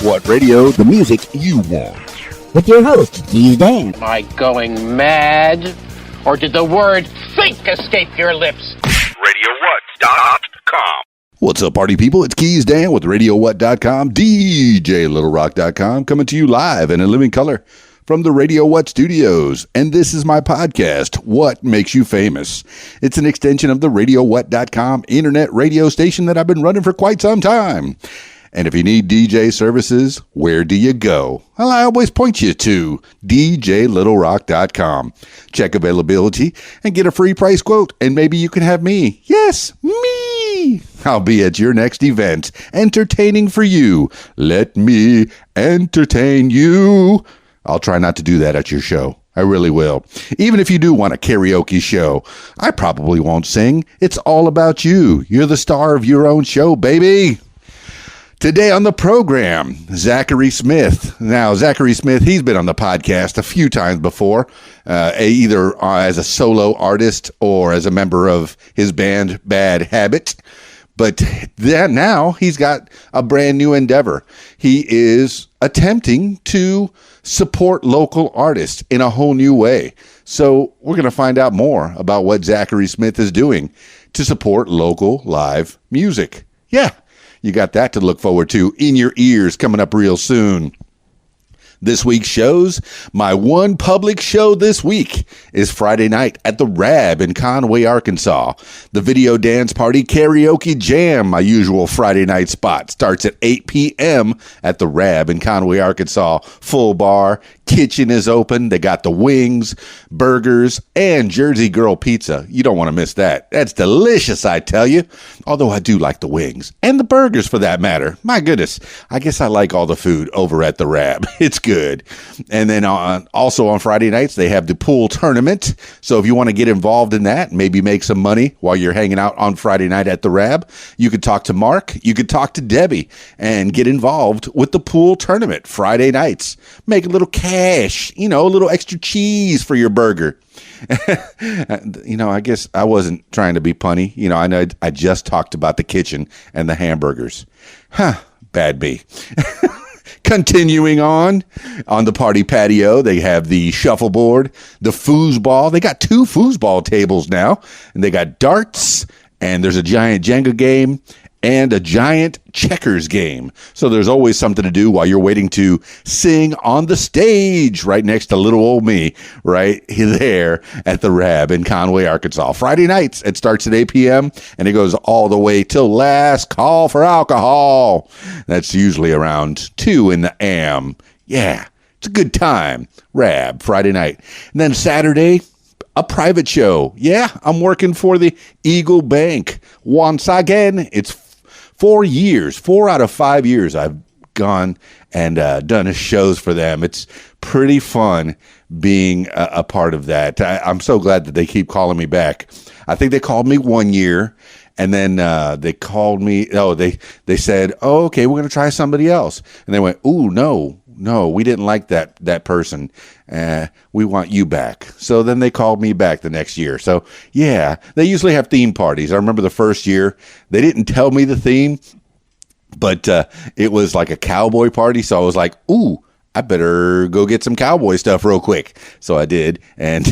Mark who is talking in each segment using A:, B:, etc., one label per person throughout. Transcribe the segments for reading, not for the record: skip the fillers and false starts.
A: What radio? The music you want.
B: With your host, Keys Dan.
C: Am I going mad? Or did the word think escape your lips?
D: RadioWhat.com.
A: What's up, party people? It's Keys Dan with RadioWhat.com, DJLittleRock.com, coming to you live and in living color from the Radio What studios. And this is my podcast, What Makes You Famous. It's an extension of the RadioWhat.com internet radio station that I've been running for quite some time. And if you need DJ services, where do you go? Well, I always point you to DJLittleRock.com. Check availability and get a free price quote, and maybe you can have me. Yes, me! I'll be at your next event, entertaining for you. Let me entertain you. I'll try not to do that at your show. I really will. Even if you do want a karaoke show, I probably won't sing. It's all about you. You're the star of your own show, baby. Today on the program, Zachary Smith. Now, Zachary Smith, he's been on the podcast a few times before, either as a solo artist or as a member of his band, Bad Habit. But then now he's got a brand new endeavor. He is attempting to support local artists in a whole new way. So we're going to find out more about what Zachary Smith is doing to support local live music. Yeah. You got that to look forward to in your ears coming up real soon. This week's shows, my one public show this week is Friday night at the Rab in Conway, Arkansas. The Video Dance Party Karaoke Jam, my usual Friday night spot, starts at 8 p.m. at the Rab in Conway, Arkansas. Full bar, kitchen is open. They got the wings, burgers, and Jersey Girl pizza. You don't want to miss that. That's delicious, I tell you. Although I do like the wings and the burgers for that matter. My goodness, I guess I like all the food over at the Rab. It's good. And then also on Friday nights, they have the pool tournament. So if you want to get involved in that, maybe make some money while you're hanging out on Friday night at the Rab, you could talk to Mark, you could talk to Debbie, and get involved with the pool tournament Friday nights. Make a little cash, a little extra cheese for your burger. I guess I wasn't trying to be punny. I know I just talked about the kitchen and the hamburgers. Bad me. Continuing on the party patio, they have the shuffleboard, the foosball. They got 2 foosball tables now, and they got darts, and there's a giant Jenga game and a giant checkers game. So there's always something to do while you're waiting to sing on the stage right next to little old me right there at the Rab in Conway, Arkansas. Friday nights, it starts at 8 p.m. and it goes all the way till last call for alcohol. That's usually around 2 in the a.m. Yeah, it's a good time. Rab, Friday night. And then Saturday, a private show. Yeah, I'm working for the Eagle Bank. Once again, it's 4 years, 4 out of 5 years I've gone and done shows for them. It's pretty fun being a part of that. I'm so glad that they keep calling me back. I think they called me 1 year, and then they called me. They said, "Oh, okay, we're going to try somebody else." And they went, "Ooh, no, we didn't like that person. We want you back." So then they called me back the next year. So yeah, they usually have theme parties. I remember the first year, they didn't tell me the theme, but it was like a cowboy party. So I was like, "Ooh, I better go get some cowboy stuff real quick." So I did, and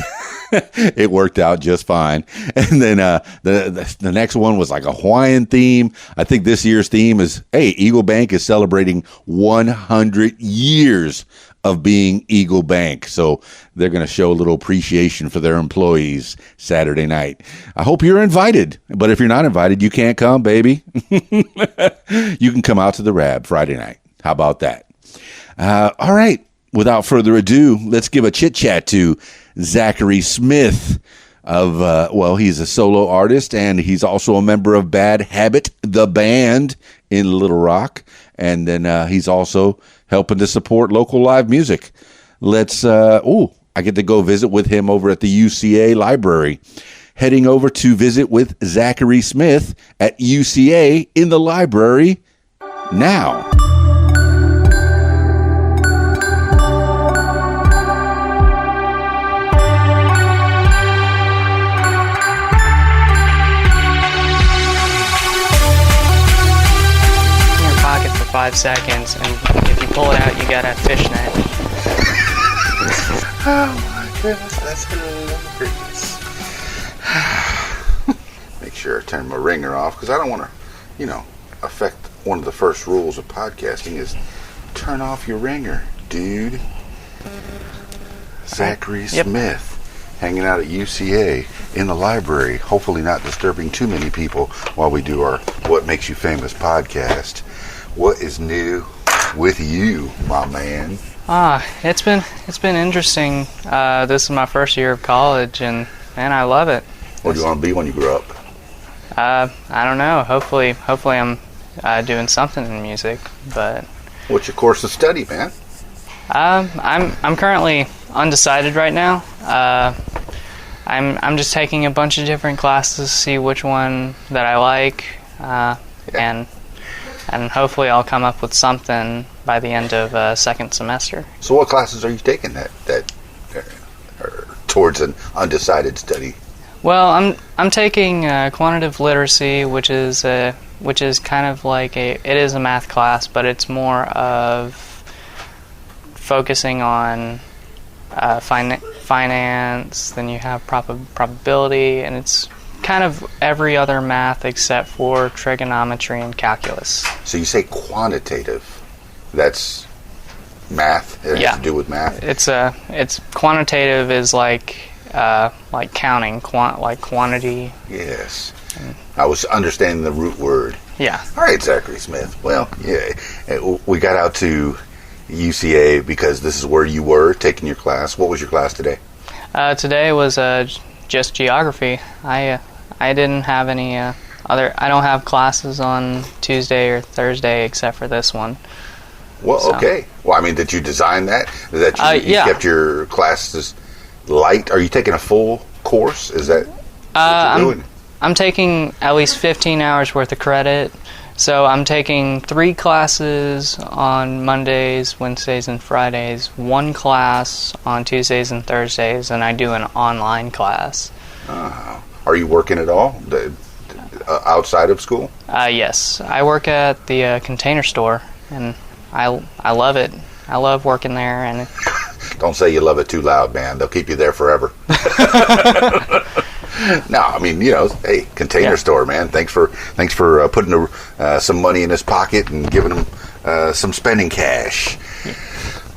A: it worked out just fine. And then the next one was like a Hawaiian theme. I think this year's theme is, hey, Eagle Bank is celebrating 100 years of being Eagle Bank. So they're going to show a little appreciation for their employees Saturday night. I hope you're invited. But if you're not invited, you can't come, baby. You can come out to the Rab Friday night. How about that? All right. Without further ado, let's give a chit chat to Zachary Smith he's a solo artist, and he's also a member of Bad Habit, the band in Little Rock. And then he's also helping to support local live music. I get to go visit with him over at the UCA library. Heading over to visit with Zachary Smith at UCA in the library now.
D: 5 seconds, and if you pull it out, you got a fishnet.
A: Oh my goodness, that's hilarious. Make sure I turn my ringer off, because I don't want to, affect one of the first rules of podcasting is turn off your ringer, dude. Zachary Smith, hanging out at UCA in the library, hopefully not disturbing too many people while we do our What Makes You Famous podcast. What is new with you, my man?
D: It's been interesting. This is my first year of college, and man, I love it.
A: What do you want to be when you grow up?
D: I don't know. Hopefully I'm doing something in music. But
A: what's your course of study, man?
D: I'm currently undecided right now. I'm just taking a bunch of different classes to see which one that I like, and hopefully I'll come up with something by the end of second semester.
A: So what classes are you taking that are towards an undecided study?
D: Well, I'm taking quantitative literacy, which is kind of like it is a math class, but it's more of focusing on finance. Then you have probability, and it's kind of every other math except for trigonometry and calculus.
A: So you say quantitative? That's math. It has to do with math.
D: It's quantitative is like counting, like quantity.
A: Yes, I was understanding the root word.
D: Yeah.
A: All right, Zachary Smith. Well, yeah, we got out to UCA because this is where you were taking your class. What was your class today?
D: Today was just geography. I didn't have any other. I don't have classes on Tuesday or Thursday except for this one.
A: Well, so. Okay. Well, I mean, did you design that? That you kept your classes light? Are you taking a full course? Is that what you're doing?
D: I'm taking at least 15 hours worth of credit. So I'm taking 3 classes on Mondays, Wednesdays, and Fridays, 1 class on Tuesdays and Thursdays, and I do an online class.
A: Are you working at all outside of school?
D: Yes. I work at the Container Store, and I love it. I love working there. And
A: don't say you love it too loud, man. They'll keep you there forever. No, I mean, hey, Container Store, man. Thanks for putting some money in his pocket and giving him some spending cash. Yeah.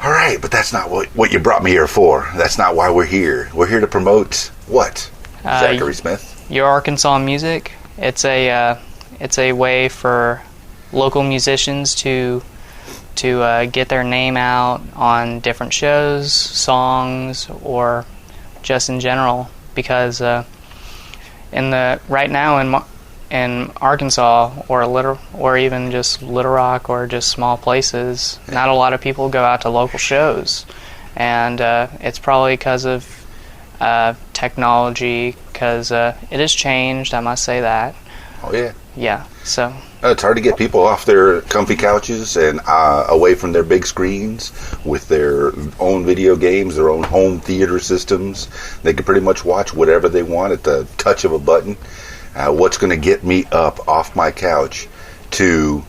A: All right, but that's not what you brought me here for. That's not why we're here. We're here to promote what? Zachary Smith?
D: Your Arkansas music. It's a way for local musicians to get their name out on different shows, songs, or just in general. Because right now in Arkansas or even just Little Rock or just small places, not a lot of people go out to local shows, and it's probably because of technology. Because it has changed, I must say that.
A: Oh yeah.
D: Yeah. So.
A: It's hard to get people off their comfy couches and away from their big screens with their own video games, their own home theater systems. They can pretty much watch whatever they want at the touch of a button. What's going to get me up off my couch to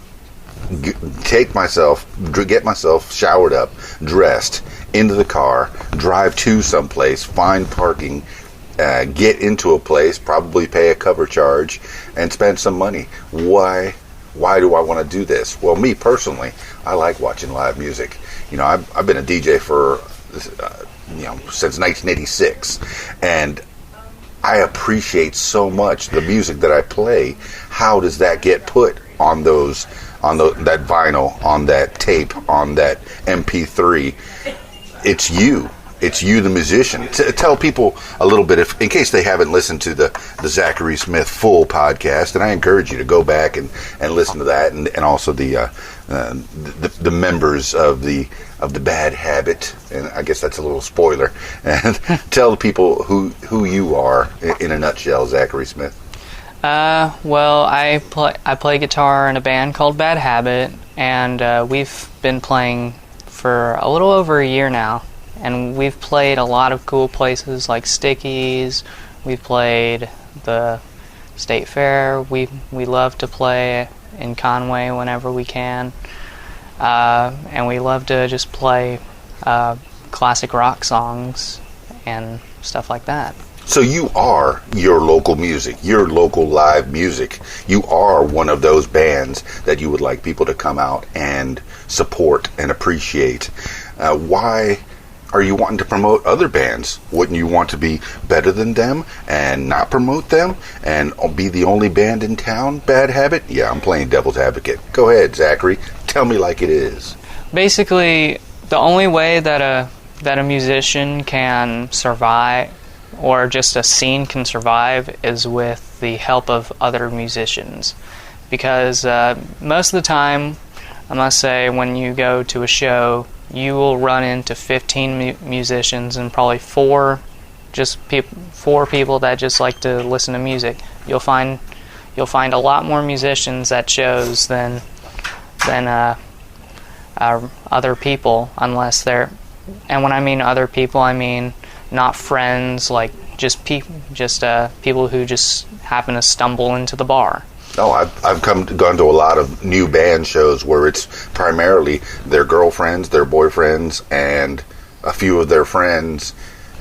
A: get myself showered up, dressed, into the car, drive to someplace, find parking, get into a place, probably pay a cover charge, and spend some money. Why do I want to do this? Well, me personally, I like watching live music. I've been a DJ for since 1986, and I appreciate so much the music that I play. How does that get put on that vinyl, on that tape, on that MP3? It's you. It's you, the musician. Tell people a little bit, in case they haven't listened to the Zachary Smith full podcast, and I encourage you to go back and listen to that, and also the members of the Bad Habit, and I guess that's a little spoiler. And tell the people who you are in a nutshell, Zachary Smith.
D: Well, I play guitar in a band called Bad Habit, and we've been playing for a little over a year now. And we've played a lot of cool places like Stickies. We've played the State Fair. We love to play in Conway whenever we can. and we love to just play classic rock songs and stuff like that.
A: So you are your local music, your local live music. You are one of those bands that you would like people to come out and support and appreciate. Why are you wanting to promote other bands? Wouldn't you want to be better than them and not promote them and be the only band in town? Bad Habit? Yeah, I'm playing devil's advocate. Go ahead, Zachary. Tell me like it is.
D: Basically, the only way that a musician can survive, or just a scene can survive, is with the help of other musicians. Because most of the time, I must say, when you go to a show, you will run into 15 musicians and probably four people that just like to listen to music. You'll find a lot more musicians at shows than other people, unless they're, and when I mean other people, I mean not friends, like just people who just happen to stumble into the bar.
A: Oh, I've gone to a lot of new band shows where it's primarily their girlfriends, their boyfriends, and a few of their friends,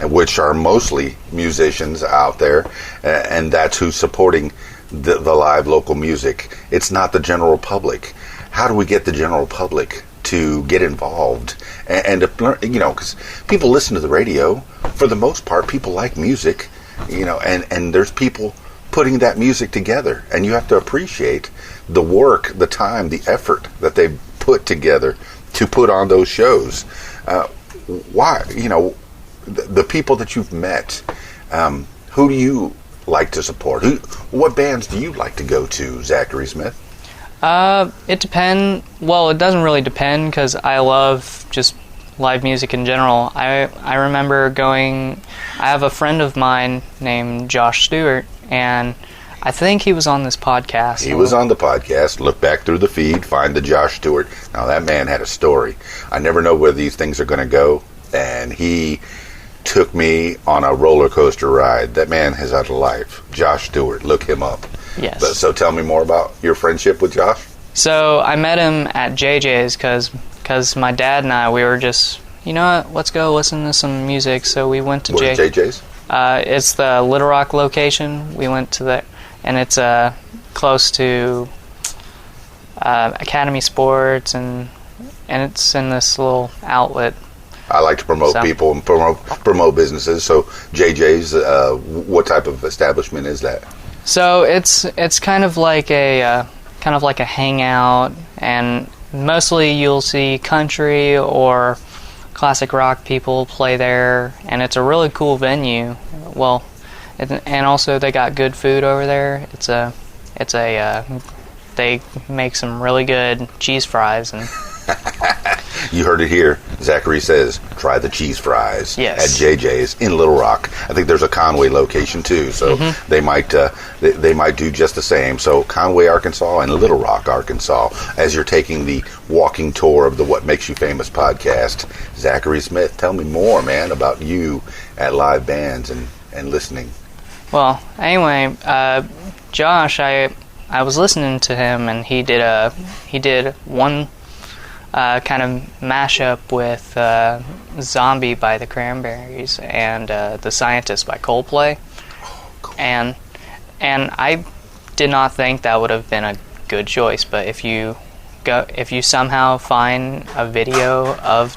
A: which are mostly musicians out there, and that's who's supporting the live local music. It's not the general public. How do we get the general public to get involved and to learn, because people listen to the radio. For the most part, people like music, and there's people putting that music together, and you have to appreciate the work, the time, the effort that they put together to put on those shows. Why, the people that you've met, who do you like to support? What bands do you like to go to, Zachary Smith?
D: It depends. Well, it doesn't really depend, because I love just live music in general. I remember going. I have a friend of mine named Josh Stewart, and I think he was on this podcast.
A: He was on the podcast. Look back through the feed, find the Josh Stewart. Now, that man had a story. I never know where these things are going to go, and he took me on a roller coaster ride. That man has had a life. Josh Stewart, look him up.
D: Yes.
A: So tell me more about your friendship with Josh.
D: So I met him at JJ's because my dad and I, we were just, let's go listen to some music. So we went to
A: JJ's?
D: It's the Little Rock location. We went to the, and it's close to Academy Sports, and it's in this little outlet.
A: I like to promote people and promote businesses. So JJ's, what type of establishment is that?
D: So it's kind of like a hangout, and mostly you'll see country or classic rock people play there, and it's a really cool venue. Well, and also they got good food over there. They make some really good cheese fries, and
A: you heard it here. Zachary says, try the cheese fries at JJ's in Little Rock. I think there's a Conway location too, so they might do just the same. So Conway, Arkansas, and Little Rock, Arkansas. As you're taking the walking tour of the What Makes You Famous podcast, Zachary Smith, tell me more, man, about you at live bands and listening.
D: Well, anyway, Josh, I was listening to him, and he did one kind of mashup with Zombie by the Cranberries and The Scientist by Coldplay. Cool. And I did not think that would have been a good choice, but if you somehow find a video of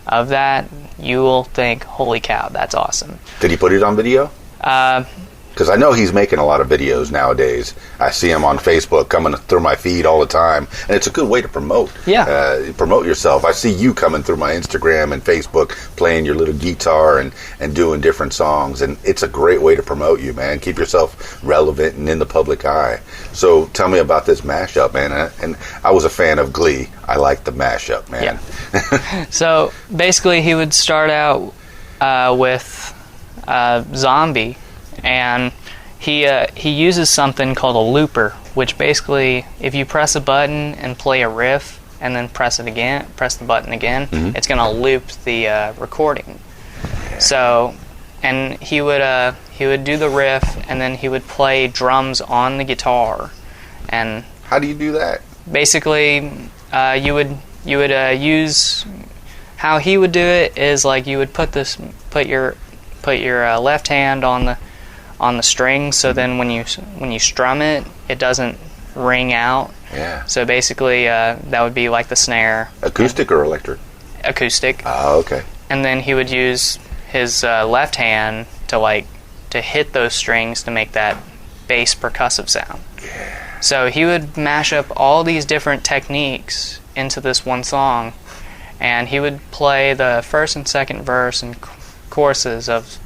D: that, you will think, holy cow, that's awesome.
A: Did he put it on video? Because I know he's making a lot of videos nowadays. I see him on Facebook coming through my feed all the time, and it's a good way to promote.
D: Yeah.
A: Promote yourself. I see you coming through my Instagram and Facebook, playing your little guitar and doing different songs, and it's a great way to promote you, man. Keep yourself relevant and in the public eye. So tell me about this mashup, man. And I was a fan of Glee. I like the mashup, man.
D: Yeah. So basically, he would start out with Zombie. And he uses something called a looper, which basically, if you press a button and play a riff, and then press the button again, it's going to loop the recording. So, and he would do the riff, and then he would play drums on the guitar. And
A: how do you do that?
D: Basically, you would use how he would do it is like you would put your left hand on the string, so then when you strum it, it doesn't ring out.
A: Yeah.
D: So basically, that would be like the snare.
A: Acoustic or electric?
D: Acoustic.
A: Oh, okay.
D: And then he would use his left hand to hit those strings to make that bass percussive sound.
A: Yeah.
D: So he would mash up all these different techniques into this one song, and he would play the first and second verse and choruses of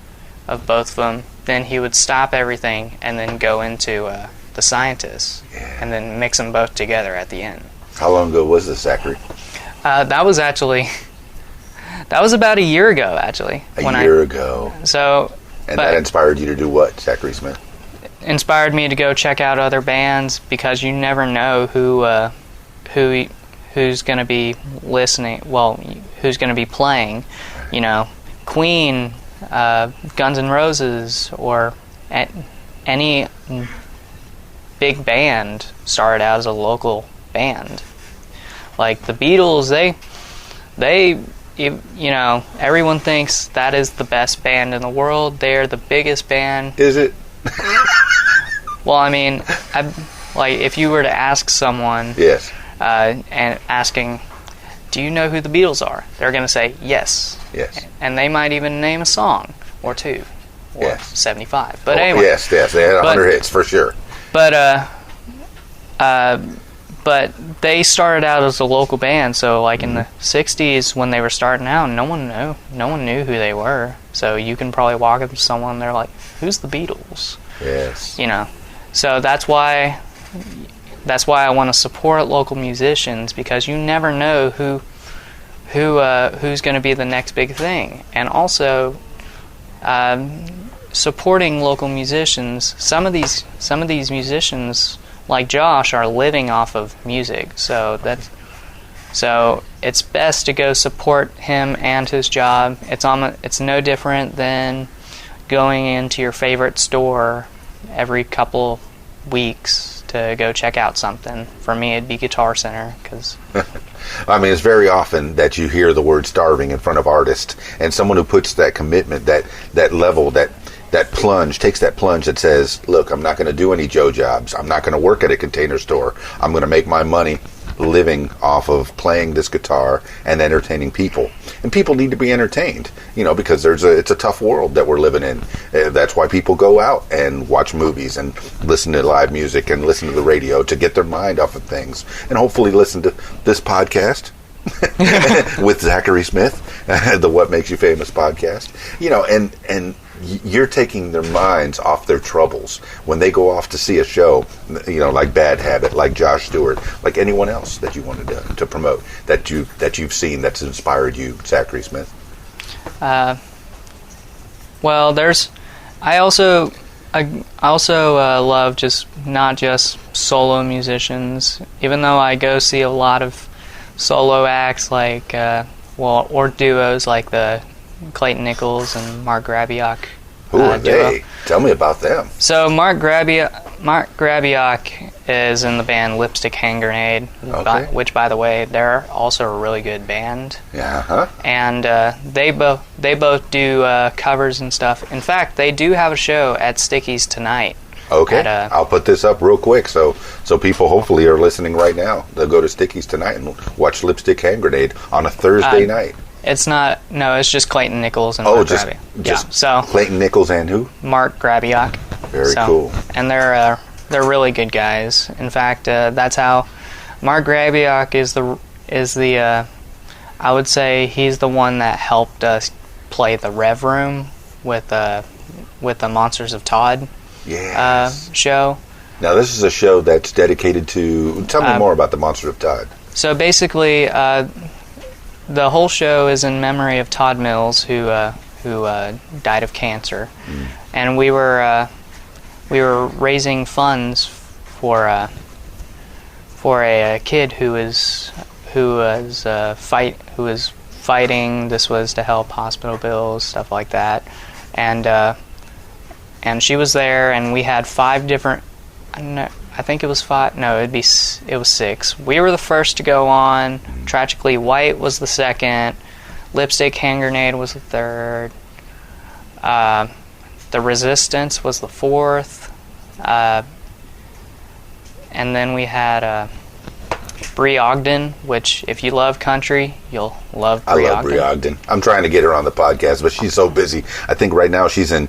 D: both of them. Then he would stop everything and then go into the Scientists, and then mix them both together at the end.
A: How long ago was this, Zachary?
D: That was about a year ago, actually.
A: A year ago.
D: So,
A: and that inspired you to do what, Zachary Smith?
D: Inspired me to go check out other bands, because you never know who's going to be listening. Well, who's going to be playing? You know, Queen, Guns N' Roses, or any big band started out as a local band. Like the Beatles, you know, everyone thinks that is the best band in the world. They're the biggest band.
A: Is it?
D: Well, I mean, like if you were to ask someone,
A: yes,
D: and asking, do you know who the Beatles are? They're going to say yes.
A: Yes.
D: And they might even name a song or two, or
A: yes.
D: 75. But anyway.
A: Yes, they had 100 hits for sure.
D: But they started out as a local band, so like in the 60s when they were starting out, no one knew who they were. So you can probably walk up to someone and they're like, who's the Beatles?
A: Yes.
D: You know. So that's why I want to support local musicians, because you never know who's going to be the next big thing. And also supporting local musicians. Some of these musicians, like Josh, are living off of music. So it's best to go support him and his job. It's no different than going into your favorite store every couple weeks to go check out something. For me, it'd be Guitar Center, because
A: I mean, it's very often that you hear the word starving in front of artists, and someone who puts that commitment, that level, that plunge, takes that plunge that says, look, I'm not going to do any Joe jobs. I'm not going to work at a Container Store. I'm going to make my money living off of playing this guitar and entertaining people. And people need to be entertained, you know, because it's a tough world that we're living in. That's why people go out and watch movies and listen to live music and listen to the radio to get their mind off of things. And hopefully listen to this podcast with Zachary Smith, the What Makes You Famous podcast. You know, and you're taking their minds off their troubles when they go off to see a show, you know, like Bad Habit, like Josh Stewart, like anyone else that you wanted to promote, that you've seen that's inspired you, Zachary Smith.
D: Well, I also love not just solo musicians, even though I go see a lot of solo acts like or duos like the Clayton Nichols and Mark Grabiak.
A: Who are they? Tell me about them.
D: So Mark Grabiak is in the band Lipstick Hand Grenade, which, by the way, they're also a really good band.
A: Yeah.
D: And they both do covers and stuff. In fact, they do have a show at Sticky's tonight.
A: Okay, I'll put this up real quick so people hopefully are listening right now. They'll go to Sticky's tonight and watch Lipstick Hand Grenade on a Thursday night.
D: It's not. No, it's just Clayton Nichols and Mark Grabiak.
A: Just Clayton Nichols and who?
D: Mark Grabiak.
A: Very cool.
D: And they're really good guys. In fact, that's how Mark Grabiak is the I would say he's the one that helped us play the Rev Room with the Monsters of Todd show.
A: Now this is a show that's dedicated to. Tell me more about the Monsters of Todd.
D: So basically, the whole show is in memory of Todd Mills, who died of cancer, and we were raising funds for a kid who was fighting. This was to help hospital bills, stuff like that, and she was there, and we had 5 different. I think it was 5. No, it was 6. We were the first to go on. Tragically White was the second. Lipstick Hand Grenade was the third. The Resistance was the fourth. And then we had Brie Ogden, which, if you love country, you'll love Brie Ogden.
A: I love Brie Ogden. I'm trying to get her on the podcast, but she's so busy. I think right now she's in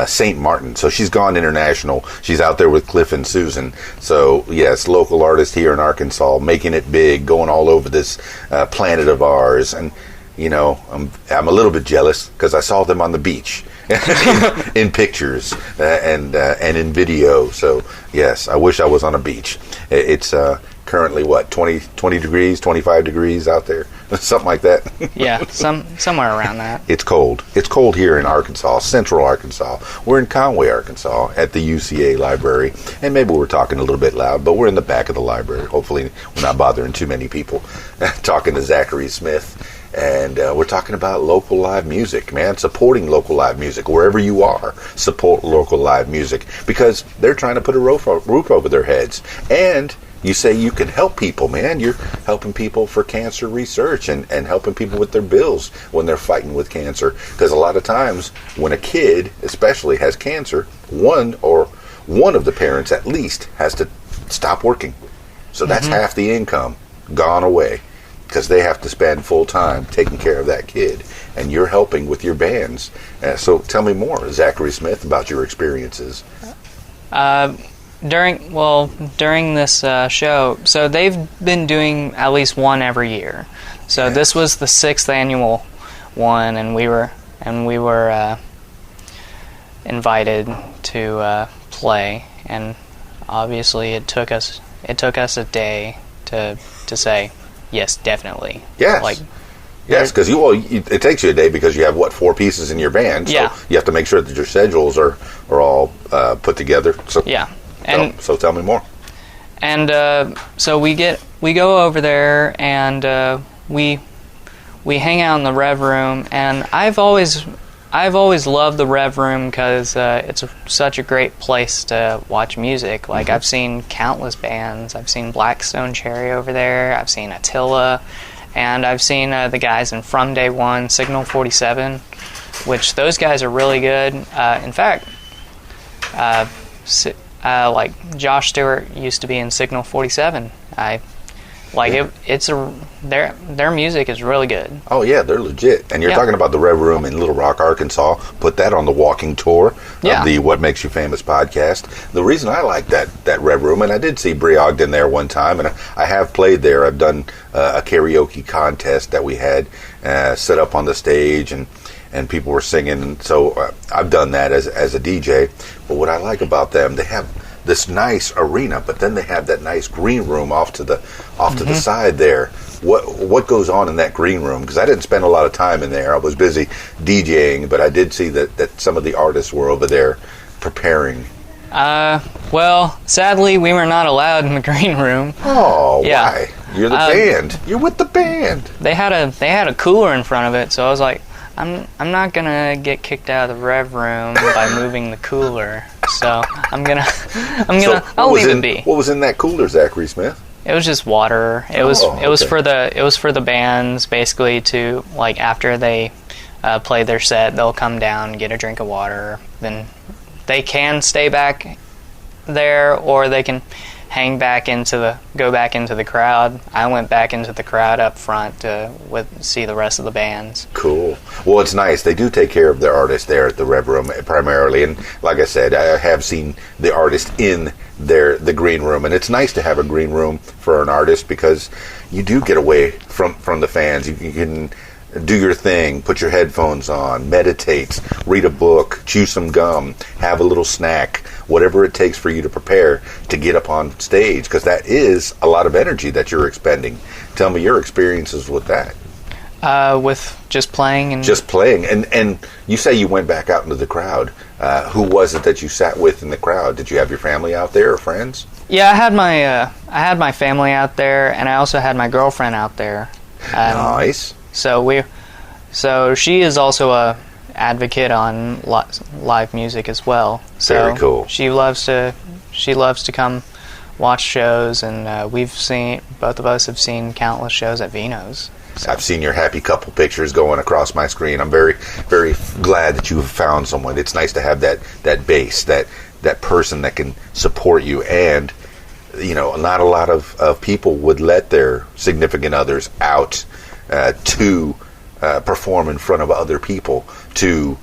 A: St. Martin, so she's gone international. She's out there with Cliff and Susan. So, yes, local artist here in Arkansas, making it big, going all over this planet of ours. And, you know, I'm a little bit jealous because I saw them on the beach. in pictures and in video. So, yes, I wish I was on a beach. It's currently, 20 degrees, 25 degrees out there? Something like that.
D: Yeah, somewhere around that.
A: It's cold. It's cold here in Arkansas, central Arkansas. We're in Conway, Arkansas, at the UCA library. And maybe we're talking a little bit loud, but we're in the back of the library. Hopefully we're not bothering too many people. Talking to Zachary Smith. And we're talking about local live music, man. Supporting local live music. Wherever you are, support local live music. Because they're trying to put a roof over their heads. And you say you can help people, man. You're helping people for cancer research and helping people with their bills when they're fighting with cancer. Because a lot of times when a kid especially has cancer, one of the parents at least has to stop working. So that's half the income gone away. Because they have to spend full time taking care of that kid, and you're helping with your bands. So tell me more, Zachary Smith, about your experiences.
D: During this show, so they've been doing at least one every year. So This was the 6th annual one, and we were invited to play, and obviously it took us a day to say. Yes, definitely.
A: Yes. Yes, because it takes you a day because you have, 4 pieces in your band. So you have to make sure that your schedules are all put together. So,
D: yeah.
A: So tell me more.
D: And so we go over there and we hang out in the Rev Room, and I've always loved the Rev Room because it's such a great place to watch music. Like, I've seen countless bands. I've seen Blackstone Cherry over there. I've seen Attila. And I've seen the guys in From Day One, Signal 47, which those guys are really good. In fact, like Josh Stewart used to be in Signal 47. Their music is really good. Oh yeah,
A: they're legit. And you're talking about the Rev Room in Little Rock, Arkansas. Put that on the walking tour of the What Makes You Famous podcast. The reason I like that Rev Room, and I did see Brie Ogden there one time, and I have played there. I've done a karaoke contest that we had set up on the stage, and people were singing. So I've done that as a DJ. But what I like about them, they have this nice arena, but then they have that nice green room off to the side there. What goes on in that green room? Because I didn't spend a lot of time in there. I was busy DJing, but I did see that some of the artists were over there preparing.
D: Well, sadly, we were not allowed in the green room.
A: Oh, why? You're the band. You're with the band.
D: They had a cooler in front of it, so I was like, I'm not gonna get kicked out of the Rev Room by moving the cooler. So I'll leave it be.
A: What was in that cooler, Zachary Smith?
D: It was just water. It was for the bands, basically, to, like, after they play their set, they'll come down and get a drink of water. Then they can stay back there, or they can go back into the crowd. I went back into the crowd up front to see the rest of the bands.
A: Cool. Well, it's nice. They do take care of their artists there at the Rev Room primarily, and like I said, I have seen the artist in the green room, and it's nice to have a green room for an artist because you do get away from the fans. You can do your thing, put your headphones on, meditate, read a book, chew some gum, have a little snack, whatever it takes for you to prepare to get up on stage, because that is a lot of energy that you're expending. Tell me your experiences with that.
D: With just playing and
A: and you say you went back out into the crowd. Who was it that you sat with in the crowd? Did you have your family out there or friends?
D: Yeah, I had my family out there, and I also had my girlfriend out there.
A: Nice.
D: So she is also a advocate on live music as well. So
A: very cool.
D: She loves to come watched shows, and both of us have seen countless shows at Vino's. So.
A: I've seen your happy couple pictures going across my screen. I'm very, very glad that you've found someone. It's nice to have that base, that person that can support you. And, not a lot of people would let their significant others out to perform in front of other people, to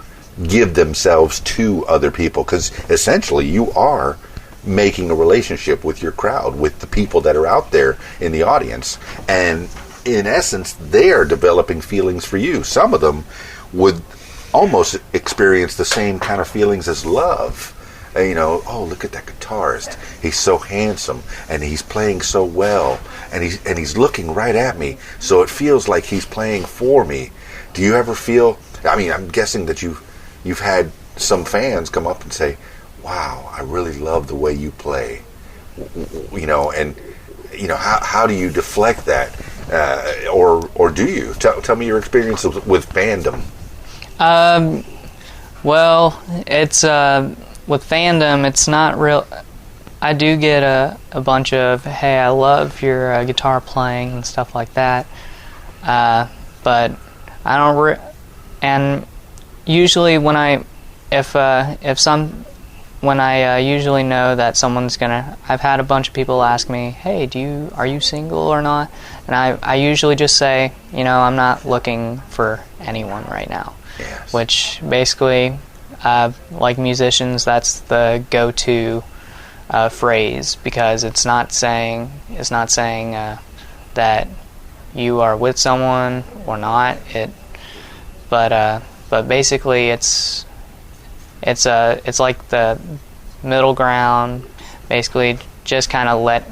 A: give themselves to other people. Because essentially you are making a relationship with your crowd, with the people that are out there in the audience. And in essence, they are developing feelings for you. Some of them would almost experience the same kind of feelings as love. Oh, look at that guitarist. He's so handsome, and he's playing so well, and he's looking right at me. So it feels like he's playing for me. Do you ever feel? I mean, I'm guessing that you've had some fans come up and say, "Wow, I really love the way you play." How do you deflect that? Or do you? Tell me your experience with fandom.
D: Well, it's with fandom, it's not real. I do get a bunch of, "Hey, I love your guitar playing," and stuff like that. But I don't. And usually when I usually know that someone's gonna. I've had a bunch of people ask me, "Hey, are you single or not?" And I usually just say, I'm not looking for anyone right now.
A: Yes.
D: Which basically, like musicians, that's the go-to phrase, because it's not saying that you are with someone or not. But basically it's like the middle ground, basically just kind of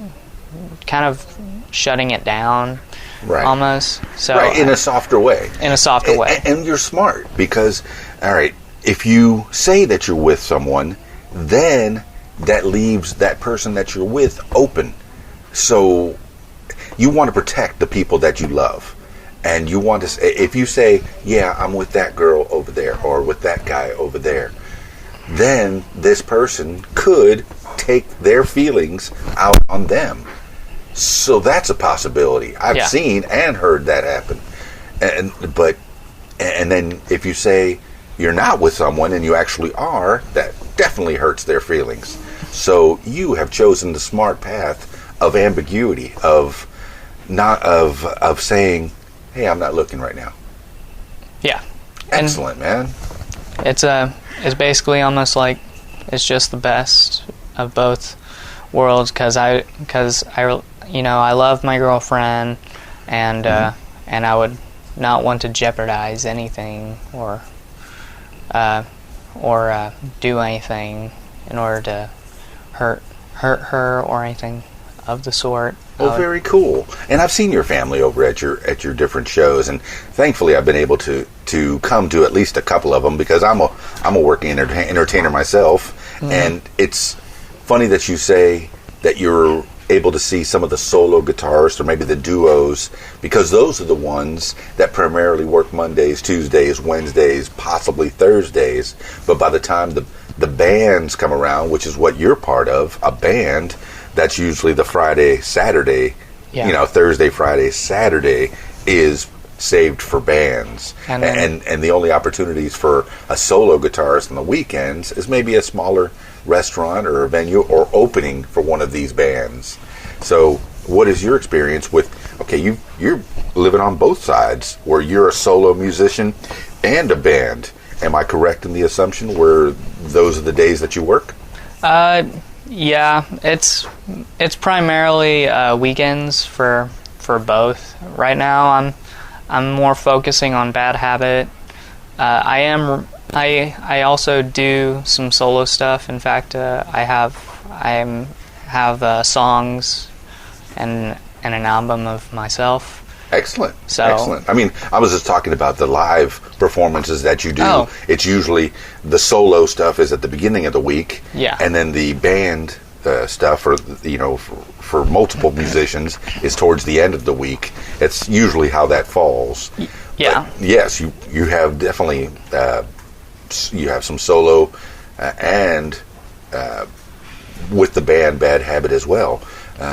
D: shutting it down,
A: right?
D: Almost. So
A: right, in a softer way.
D: In a softer way.
A: And you're smart, because, all right, if you say that you're with someone, then that leaves that person that you're with open. So you want to protect the people that you love. And you want to, if you say, "Yeah, I'm with that girl over there," or "with that guy over there," then this person could take their feelings out on them. So that's a possibility. I've seen and heard that happen. And then if you say you're not with someone and you actually are, that definitely hurts their feelings. So you have chosen the smart path of ambiguity, of saying, "Hey, I'm not looking right now."
D: Yeah.
A: Excellent, man.
D: It's basically almost like it's just the best of both worlds, because I love my girlfriend, and I would not want to jeopardize anything or do anything in order to hurt her or anything of the sort.
A: Oh, very cool. And I've seen your family over at your different shows, and thankfully I've been able to come to at least a couple of them, because I'm a working entertainer myself. Mm-hmm. And it's funny that you say that you're able to see some of the solo guitarists, or maybe the duos, because those are the ones that primarily work Mondays, Tuesdays, Wednesdays, possibly Thursdays. But by the time the bands come around, which is what you're part of, a band, that's usually the Friday, Saturday, Thursday, Friday, Saturday is saved for bands. And the only opportunities for a solo guitarist on the weekends is maybe a smaller restaurant or a venue, or opening for one of these bands. So what is your experience with, you're living on both sides, where you're a solo musician and a band. Am I correct in the assumption where those are the days that you work?
D: Yeah, it's primarily weekends for both. Right now, I'm more focusing on Bad Habit. I also do some solo stuff. In fact, I have songs and an album of myself.
A: Excellent. Excellent. I mean, I was just talking about the live performances that you do. Oh. It's usually the solo stuff is at the beginning of the week.
D: Yeah.
A: And then the band stuff, for multiple musicians, is towards the end of the week. It's usually how that falls.
D: Yeah.
A: But yes, you have definitely you have some solo and with the band Bad Habit as well.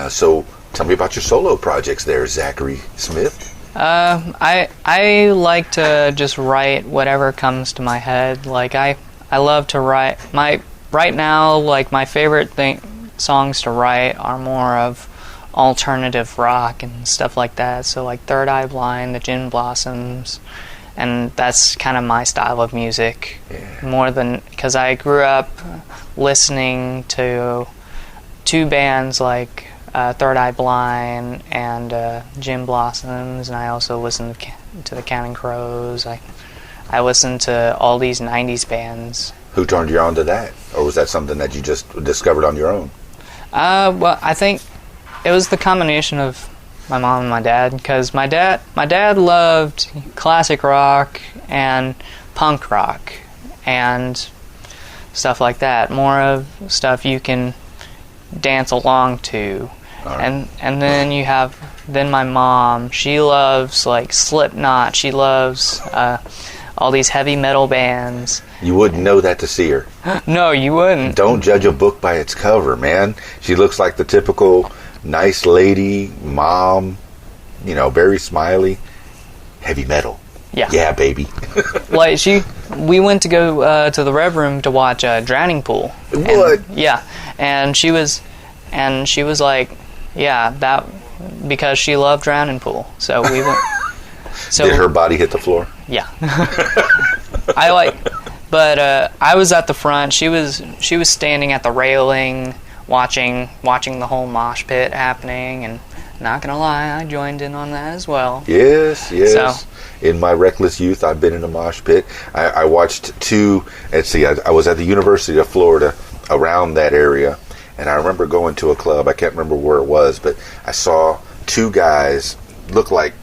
A: So tell me about your solo projects there, Zachary Smith.
D: I like to just write whatever comes to my head. Like I love to write. Right now, like my favorite songs to write are more of alternative rock and stuff like that. So like Third Eye Blind, the Gin Blossoms, and that's kind of my style of music. More than, because I grew up listening to two bands like Third Eye Blind and Gin Blossoms, and I also listened to the Counting Crows. I listened to all these 90s bands.
A: Who turned you on to that? Or was that something that you just discovered on your own?
D: Well, I think it was the combination of my mom and my dad, because my dad loved classic rock and punk rock and stuff like that. More of stuff you can dance along to. Right. And then you have my mom. She loves like Slipknot. She loves all these heavy metal bands.
A: You wouldn't know that to see her.
D: No, you wouldn't.
A: Don't judge a book by its cover, man. She looks like the typical nice lady, mom, very smiley. Heavy metal.
D: Yeah.
A: Yeah, baby.
D: Like we went to go to the Rev Room to watch Drowning Pool.
A: What?
D: Yeah, and she was like, yeah, that, because she loved Drowning Pool. So we went. So
A: did her body hit the floor?
D: Yeah. But I was at the front. She was standing at the railing, watching the whole mosh pit happening, and not gonna lie, I joined in on that as well.
A: Yes.
D: So,
A: in my reckless youth, I've been in a mosh pit. I watched two. Let's see, I was at the University of Florida, around that area, and I remember going to a club. I can't remember where it was, but I saw two guys look like